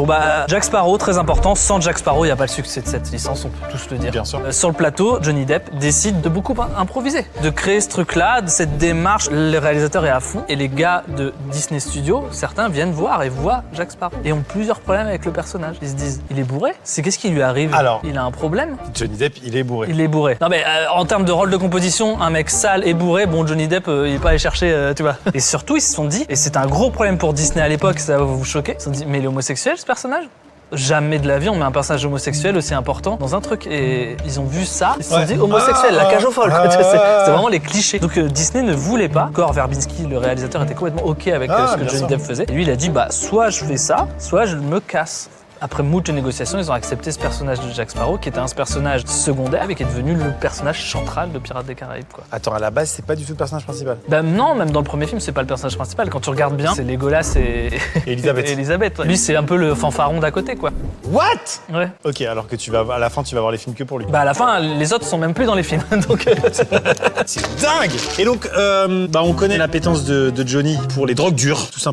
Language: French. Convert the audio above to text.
Bon bah, Jack Sparrow, très important. Sans Jack Sparrow, il n'y a pas le succès de cette licence, on peut tous le dire. Bien sûr. Sur le plateau, Johnny Depp décide de beaucoup improviser, de créer ce truc-là, de cette démarche. Le réalisateur est à fond et les gars de Disney Studios, certains viennent voir et voient Jack Sparrow et ont plusieurs problèmes avec le personnage. Ils se disent, il est bourré? Qu'est-ce qui lui arrive? Alors, il a un problème? Johnny Depp, il est bourré. Il est bourré. Non mais en termes de rôle de composition, un mec sale et bourré, bon Johnny Depp, il est pas allé chercher, tu vois. Et surtout, ils se sont dit, et c'est un gros problème pour Disney à l'époque, ça va vous choquer, ils se sont dit, mais il est homosexuel ce personnage? Jamais de la vie on met un personnage homosexuel aussi important dans un truc. Et ils ont vu ça, ils se sont dit homosexuel, la cage aux folles. C'est vraiment les clichés. Donc Disney ne voulait pas. Gore Verbinski, le réalisateur, était complètement OK avec ce que Johnny Depp faisait. Et lui, il a dit bah soit je fais ça, soit je me casse. Après moult de négociations, ils ont accepté ce personnage de Jack Sparrow, qui était un personnage secondaire, mais qui est devenu le personnage central de Pirates des Caraïbes, quoi. Attends, à la base, c'est pas du tout le personnage principal. Bah non, même dans le premier film, c'est pas le personnage principal. Quand tu regardes bien, c'est Legolas et Elisabeth. et Elisabeth. Ouais. Lui, c'est un peu le fanfaron d'à côté, quoi. What? Ouais. Ok, alors que à la fin, tu vas voir les films que pour lui. Bah à la fin, les autres sont même plus dans les films, donc... C'est dingue! Et donc, on connaît l'appétence de Johnny pour les drogues dures, tout simplement.